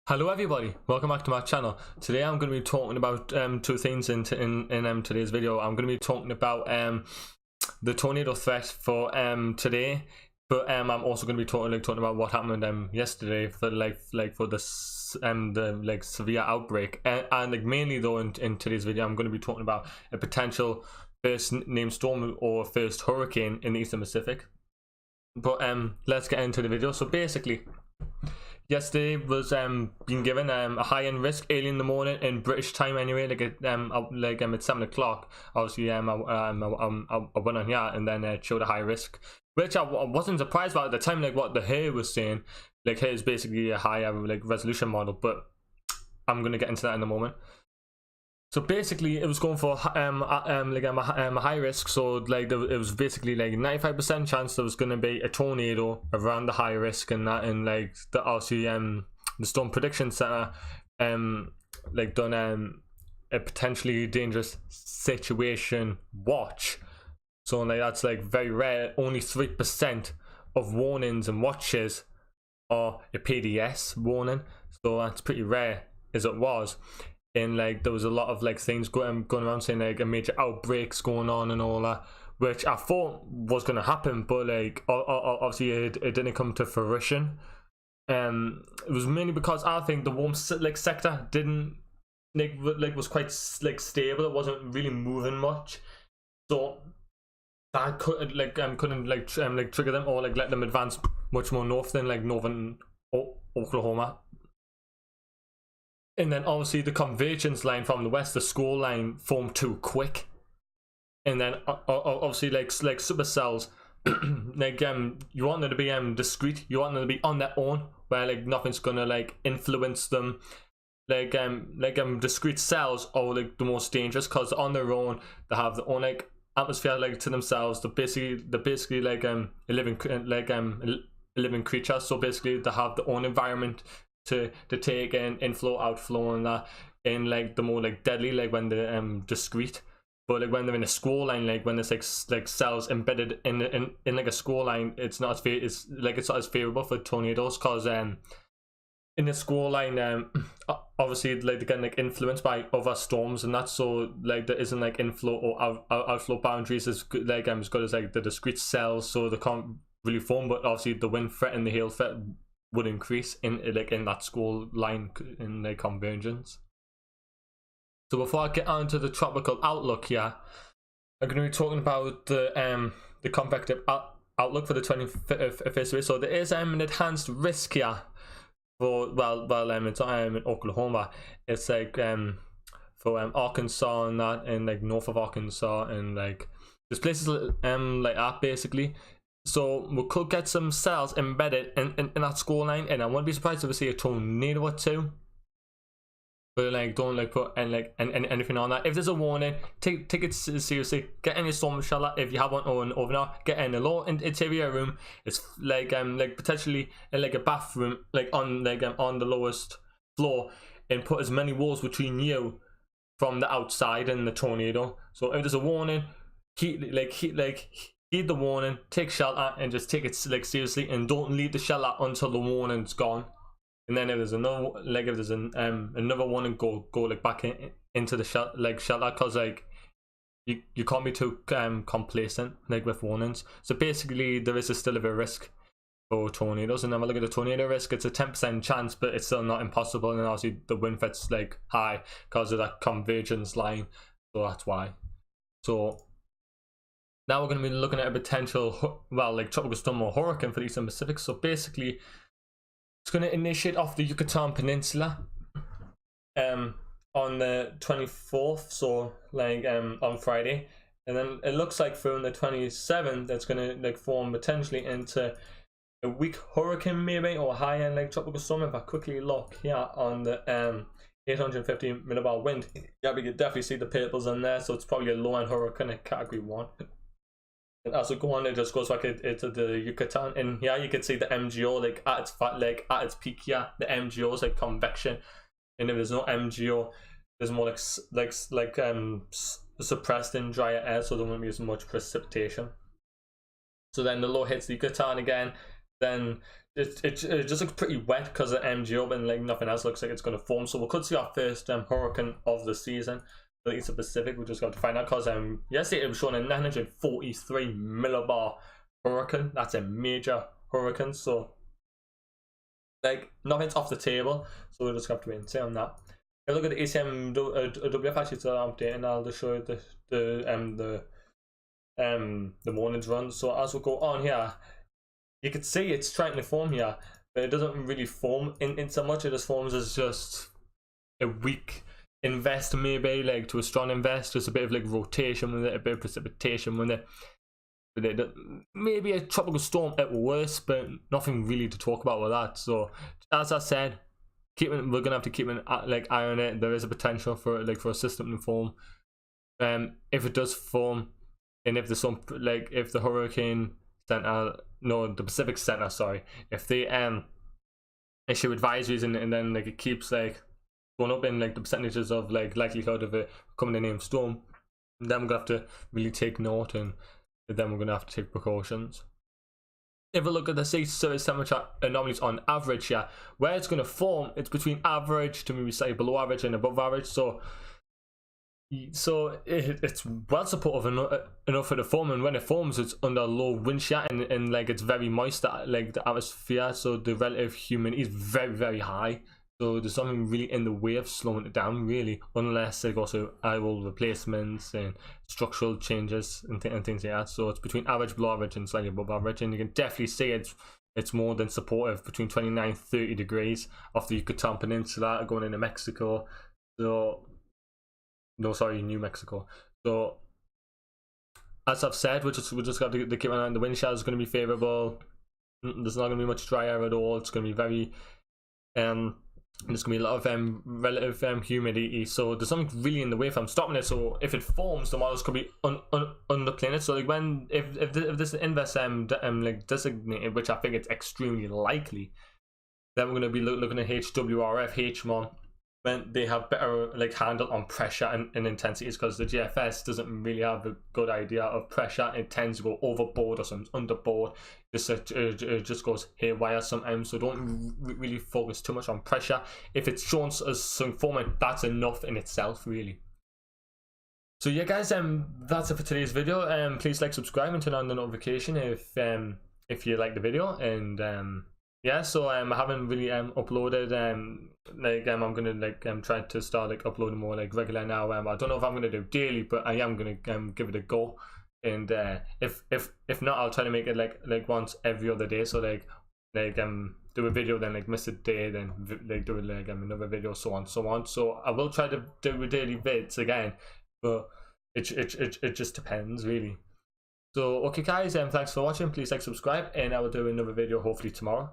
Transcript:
Hello everybody, welcome back to my channel. Today I'm going to be talking about two things in today's video. I'm going to be talking about the tornado threat for today, but I'm also going to be talking about what happened yesterday for for the severe outbreak, and mainly though in today's video I'm going to be talking about a potential first named storm or first hurricane in the Eastern Pacific. But let's get into the video. So basically, yesterday was being given a high-end risk early in the morning in British time anyway, at 7 o'clock. Obviously I went on here and then showed a high risk, which I wasn't surprised about at the time, like what the HER was saying. Like HER is basically a higher resolution model, but I'm gonna get into that in a moment. So basically, it was going for a high risk. So it was basically 95% chance there was going to be a tornado around the high risk, and that, and the RC the Storm Prediction Center done a potentially dangerous situation watch. So that's very rare. Only 3% of warnings and watches are a PDS warning. So that's pretty rare as it was. And there was a lot of things going around saying a major outbreaks going on and all that, which I thought was going to happen, but obviously it didn't come to fruition. It was mainly because I think the warm sector didn't was quite stable. It wasn't really moving much, so I couldn't trigger them or let them advance much more north than northern Oklahoma. And then obviously the convergence line from the west, the score line, formed too quick. And then obviously supercells, you want them to be discrete. You want them to be on their own, where nothing's gonna influence them. Discrete cells are the most dangerous because on their own they have their own atmosphere to themselves. They're basically a living creature. So basically they have their own environment to take in, inflow, outflow, and that, in the more deadly when they're discrete. But when they're in a score line, when there's cells embedded in a score line, it's not as it's not as favorable for tornadoes, because in the score line obviously they're getting influenced by other storms and that, so there isn't inflow or outflow boundaries as good as good as the discrete cells, so they can't really form. But obviously the wind threat and the hail threat would increase in that score line in the convergence. So before I get on to the tropical outlook here, I'm going to be talking about the convective outlook for the 21st week. So there is an enhanced risk here for it's in Oklahoma. It's for Arkansas and that, and north of Arkansas, and there's places like that basically. So we could get some cells embedded in that score line, and I wouldn't be surprised if we see a tornado or two. But don't put anything on that. If there's a warning, take it seriously. Get in your storm shelter if you have one over now. Get in a low interior room. It's potentially in a bathroom, on the lowest floor, and put as many walls between you from the outside and the tornado. So if there's a warning, heed the warning, take shelter, and just take it seriously, and don't leave the shelter until the warning's gone. And then if there's another another warning, go back into the shelter, because you can't be too complacent with warnings. So basically there is still a bit of risk for tornadoes. And then we look at the tornado risk, it's a 10% chance, but it's still not impossible. And obviously the wind threat's high because of that convergence line, so that's why. So now we're going to be looking at a potential, tropical storm or hurricane for the Eastern Pacific. So basically, it's going to initiate off the Yucatan Peninsula on the 24th, so on Friday. And then it looks like from the 27th, that's going to form potentially into a weak hurricane maybe, or high-end tropical storm. If I quickly look here on the 850 millibar wind, yeah, we can definitely see the purples in there, so it's probably a low-end hurricane at category 1. And as we go on, it just goes back into the Yucatan, and here you can see the MGO at its peak here. The MGO is convection, and if there's no MGO, there's more suppressed and drier air, so there won't be as much precipitation. So then the low hits the Yucatan again, then it just looks pretty wet because of MGO, and like nothing else looks like it's going to form. So we could see our first hurricane of the season. But it's a Pacific. We just got to find out because yesterday it was showing a 943 millibar hurricane. That's a major hurricane. So like nothing's off the table. So we'll just have to wait and see on that. If you look at the ACM WF actually still updating, I'll just show you the morning's run. So as we go on here, you can see it's trying to form here, but it doesn't really form in so much. It just forms as just a weak invest, maybe like to a strong invest, just a bit of like rotation with it, a bit of precipitation with it. Maybe a tropical storm at worst, but nothing really to talk about with that. So as I said, we're gonna have to keep an like eye on it. There is a potential for it, like for a system to form. If it does form, and if there's some like if the hurricane center, no, the Pacific Center, sorry, if they issue advisories and then like it keeps like going up in like the percentages of like likelihood of it becoming a named storm, then we're gonna have to really take note, and then we're gonna have to take precautions. If we look at the sea surface temperature anomalies on average here, where it's gonna form, it's between average to maybe slightly below average and above average. So it's well supportive enough for the form, and when it forms it's under low wind shear, and like it's very moist, like the atmosphere, so the relative humidity is very, very high. So there's something really in the way of slowing it down, really, unless it goes to idle replacements and structural changes and things like that. So it's between average, below average, and slightly above average, and you can definitely see it's more than supportive, between 29-30 degrees off the Yucatan Peninsula going into Mexico. So no, sorry, New Mexico. So as I've said, we just got to keep an eye on the wind shear. Is going to be favorable. There's not going to be much dry air at all. It's going to be very there's going to be a lot of relative humidity, so there's something really in the way from stopping it. So if it forms, the models could be underplaying it. So like if this inverse like designated, which I think it's extremely likely, then we're going to be looking at HWRF, HMON, when they have better like handle on pressure and intensities, because the GFS doesn't really have a good idea of pressure. It tends to go overboard or sometimes underboard. It just goes haywire sometimes. So don't really focus too much on pressure. If it's shown as some format, that's enough in itself, really. So yeah, guys, that's it for today's video. Please like, subscribe, and turn on the notification if you like the video. And yeah, so I haven't really uploaded like I'm gonna like try to start like uploading more like regular now. I don't know if I'm gonna do daily, but I am gonna give it a go. And if not, I'll try to make it like once every other day. So like do a video, then like miss a day, then like do like another video, so on. So I will try to do daily vids again, but it just depends, really. So okay, guys, thanks for watching. Please like, subscribe, and I will do another video hopefully tomorrow.